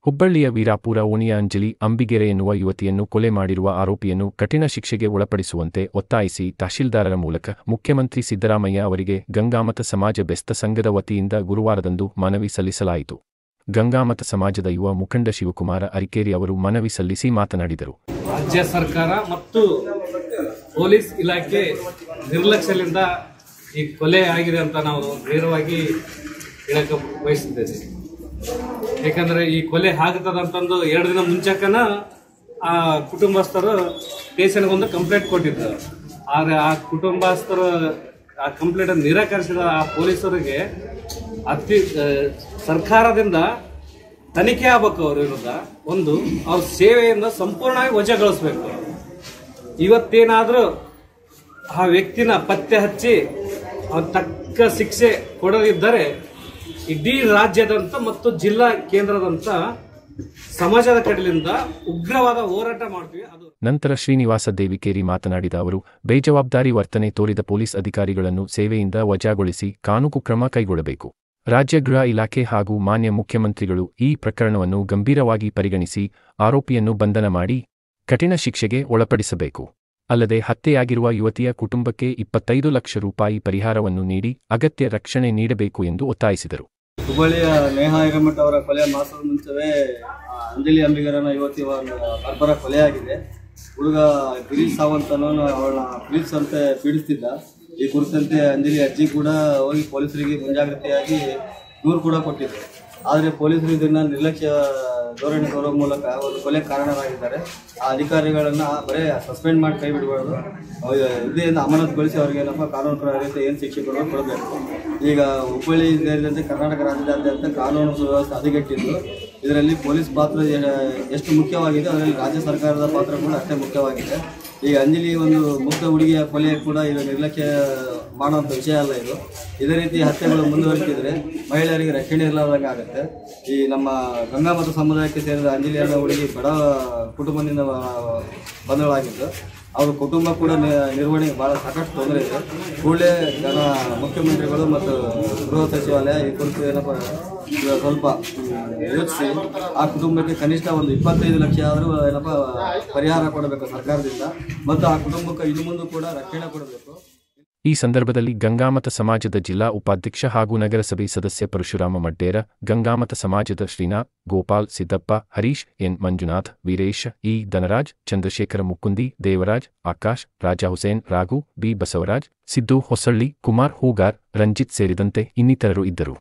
ಹುಬ್ಬಳ್ಳಿಯ ವೀರಾಪುರ ಓಣಿಯ ಅಂಜಲಿ ಅಂಬಿಗೆರೆ ಎನ್ನುವ ಯುವತಿಯನ್ನು ಕೊಲೆ ಮಾಡಿರುವ ಆರೋಪಿಯನ್ನು ಕಠಿಣ ಶಿಕ್ಷೆಗೆ ಒಳಪಡಿಸುವಂತೆ ಒತ್ತಾಯಿಸಿ ತಹಶೀಲ್ದಾರರ ಮೂಲಕ ಮುಖ್ಯಮಂತ್ರಿ ಸಿದ್ದರಾಮಯ್ಯ ಅವರಿಗೆ ಗಂಗಾಮತ ಸಮಾಜ ಬೆಸ್ತ ಸಂಘದ ವತಿಯಿಂದ ಗುರುವಾರದಂದು ಮನವಿ ಸಲ್ಲಿಸಲಾಯಿತು. ಗಂಗಾಮತ ಸಮಾಜದ ಯುವ ಮುಖಂಡ ಶಿವಕುಮಾರ ಅರಿಕೇರಿ ಅವರು ಮನವಿ ಸಲ್ಲಿಸಿ ಮಾತನಾಡಿದರು. ರಾಜ್ಯ ಸರ್ಕಾರ ಮತ್ತು ಪೊಲೀಸ್ ಇಲಾಖೆ ನಿರ್ಲಕ್ಷ್ಯದಿಂದ ಈ ಕೊಲೆ ಆಗಿದೆ ಅಂತ ನಾವು ನೇರವಾಗಿ ಹೇಳಕ್ಕೆ ಬಯಸುತ್ತೇವೆ. ಯಾಕಂದ್ರೆ ಈ ಕೊಲೆ ಆಗತ್ತದಂತಂದು 2 ದಿನ ಮುಂಚೆಕನ ಆ ಕುಟುಂಬಸ್ಥರು ಸ್ಟೇಷನ್ಗೊಂದು ಕಂಪ್ಲೇಂಟ್ ಕೊಟ್ಟಿದ್ರು. ಆದರೆ ಆ ಕುಟುಂಬಸ್ಥರು ಆ ಕಂಪ್ಲೇಂಟ್ ನಿರಾಕರಿಸಿದ ಆ ಪೊಲೀಸರಿಗೆ ಸರ್ಕಾರದಿಂದ ತನಿಖೆ ಆಗಬೇಕು. ಅವ್ರ ವಿರುದ್ಧ ಅವ್ರ ಸೇವೆಯಿಂದ ಸಂಪೂರ್ಣವಾಗಿ ವಜಾಗೊಳಿಸಬೇಕು. ಇವತ್ತೇನಾದರೂ ಆ ವ್ಯಕ್ತಿನ ಪತ್ತೆ ಹಚ್ಚಿ ಅವ್ರ ತಕ್ಕ ಶಿಕ್ಷೆ ಕೊಡದಿದ್ದರೆ ಇಡೀ ರಾಜ್ಯದಂತ ಮತ್ತು ಜಿಲ್ಲಾ ಕೇಂದ್ರದಂತ ಸಮಾಜದ ಕಡೆಯಿಂದ ಉಗ್ರವಾದ ಹೋರಾಟ ಮಾಡ್ತೀವಿ. ನಂತರ ಶ್ರೀನಿವಾಸ ದೇವಿಕೇರಿ ಮಾತನಾಡಿದ ಅವರು, ಬೇಜವಾಬ್ದಾರಿ ವರ್ತನೆ ತೋರಿದ ಪೊಲೀಸ್ ಅಧಿಕಾರಿಗಳನ್ನು ಸೇವೆಯಿಂದ ವಜಾಗೊಳಿಸಿ ಕಾನೂನು ಕ್ರಮ ಕೈಗೊಳ್ಳಬೇಕು. ರಾಜ್ಯ ಗೃಹ ಇಲಾಖೆ ಹಾಗೂ ಮಾನ್ಯ ಮುಖ್ಯಮಂತ್ರಿಗಳು ಈ ಪ್ರಕರಣವನ್ನು ಗಂಭೀರವಾಗಿ ಪರಿಗಣಿಸಿ ಆರೋಪಿಯನ್ನು ಬಂಧನ ಮಾಡಿ ಕಠಿಣ ಶಿಕ್ಷೆಗೆ ಒಳಪಡಿಸಬೇಕು. ಅಲ್ಲದೆ ಹತ್ಯೆಯಾಗಿರುವ ಯುವತಿಯ ಕುಟುಂಬಕ್ಕೆ 25 ಲಕ್ಷ ರೂಪಾಯಿ ಪರಿಹಾರವನ್ನು ನೀಡಿ ಅಗತ್ಯ ರಕ್ಷಣೆ ನೀಡಬೇಕು ಎಂದು ಒತ್ತಾಯಿಸಿದರು. ಹುಬ್ಬಳ್ಳಿಯ ನೇಹಾ ಹಿರೇಮಠ ಅವರ ಕೊಲೆ ಮಾಸದ ಮುಂಚೆವೇ ಅಂಜಲಿ ಅಂಬಿಗರನ ಯುವತಿ ಬರ್ಬರ ಕೊಲೆಯಾಗಿದೆ. ಹುಡುಗ ಗಿರೀಶ್ ಸಾವಂತನೂ ಅವಳನ್ನ ಪ್ರೀತಿಸಂತೆ ಪೀಡಿಸ್ತಿದ್ದ. ಈ ಕುರಿತಂತೆ ಅಂಜಲಿ ಅಜ್ಜಿ ಕೂಡ ಹೋಗಿ ಪೊಲೀಸರಿಗೆ ಮುಂಜಾಗ್ರತೆಯಾಗಿ ದೂರು ಕೂಡ ಕೊಟ್ಟಿದ್ರು. ಆದರೆ ಪೊಲೀಸರು ಇದನ್ನು ನಿರ್ಲಕ್ಷ್ಯ ಧೋರಣೆ ತೋರುವ ಮೂಲಕ ಒಂದು ಕೊಲೆ ಕಾರಣರಾಗಿದ್ದಾರೆ. ಆ ಅಧಿಕಾರಿಗಳನ್ನು ಬರೀ ಸಸ್ಪೆಂಡ್ ಮಾಡಿ ಕೈ ಬಿಡಬಾರ್ದು, ಹುದ್ದೆಯಿಂದ ಅಮಾನತುಗೊಳಿಸಿ ಅವರಿಗೆ ಏನಪ್ಪ ಕಾನೂನು ರೀತಿ ಏನು ಶಿಕ್ಷೆ ಕೊಡಬೇಕು. ಈಗ ಹುಬ್ಬಳ್ಳಿ ಸೇರಿದಂತೆ ಕರ್ನಾಟಕ ರಾಜ್ಯಾದ್ಯಂತ ಕಾನೂನು ಸುವ್ಯವಸ್ಥೆ ಹದಗೆಟ್ಟಿದ್ದು. ಇದರಲ್ಲಿ ಪೊಲೀಸ್ ಪಾತ್ರ ಎಷ್ಟು ಮುಖ್ಯವಾಗಿದೆ, ಅದರಲ್ಲಿ ರಾಜ್ಯ ಸರ್ಕಾರದ ಪಾತ್ರ ಕೂಡ ಅಷ್ಟೇ ಮುಖ್ಯವಾಗಿದೆ. ಈಗ ಅಂಜಲಿ ಒಂದು ಮುಗ್ಧ ಹುಡುಗಿಯ ಕೊಲೆ ಕೂಡ ಈಗ ನಿರ್ಲಕ್ಷ್ಯ ಮಾಡುವಂಥ ವಿಷಯ ಅಲ್ಲ ಇದು. ಇದೇ ರೀತಿ ಹತ್ಯೆಗಳು ಮುಂದುವರಿಸಿದರೆ ಮಹಿಳೆಯರಿಗೆ ರಕ್ಷಣೆ ಇಲ್ಲದಂಗೆ ಆಗುತ್ತೆ. ಈ ನಮ್ಮ ಗಂಗಾಮತ ಸಮುದಾಯಕ್ಕೆ ಸೇರಿದ ಅಂಜಲಿ ಅನ್ನೋ ಹುಡುಗಿ ಬಡ ಕುಟುಂಬದಿಂದ ಬಂದಳಾಗಿದ್ದು. ಅವ್ರ ಕುಟುಂಬ ಕೂಡ ನಿರ್ವಹಣೆಗೆ ಭಾಳ ಸಾಕಷ್ಟು ತೊಂದರೆ ಇದೆ. ಕೂಡಲೇ ಮುಖ್ಯಮಂತ್ರಿಗಳು ಮತ್ತು ಗೃಹ ಸಚಿವಾಲಯ ಈ ಕುರಿತು ಏನಪ್ಪ ಸ್ವಲ್ಪ ಯೋಚಿಸಿ ಆ ಕುಟುಂಬಕ್ಕೆ ಕನಿಷ್ಠ ಒಂದು 25 ಲಕ್ಷ ಆದರೂ ಏನಪ್ಪ ಪರಿಹಾರ ಕೊಡಬೇಕು ಸರ್ಕಾರದಿಂದ, ಮತ್ತು ಆ ಕುಟುಂಬಕ್ಕೆ ಇನ್ನು ಮುಂದೆ ಕೂಡ ರಕ್ಷಣೆ ಕೊಡಬೇಕು. ಈ ಸಂದರ್ಭದಲ್ಲಿ ಗಂಗಾಮತ ಸಮಾಜದ ಜಿಲ್ಲಾ ಉಪಾಧ್ಯಕ್ಷ ಹಾಗೂ ನಗರಸಭೆ ಸದಸ್ಯ ಪರಶುರಾಮ ಮಡ್ಡೇರ, ಗಂಗಾಮತ ಸಮಾಜದ Srinath, Gopal, Siddappa, Harish, N Manjunath, Veeresh, E Dhanraj, Chandrashekhara Mukkundi, Devaraj, Akash, Raja Hussain, Raghu, B Basavaraj, Siddu Hosalli, Kumar Hoogar, Ranjit ಸೇರಿದಂತೆ ಇನ್ನಿತರರು ಇದ್ದರು.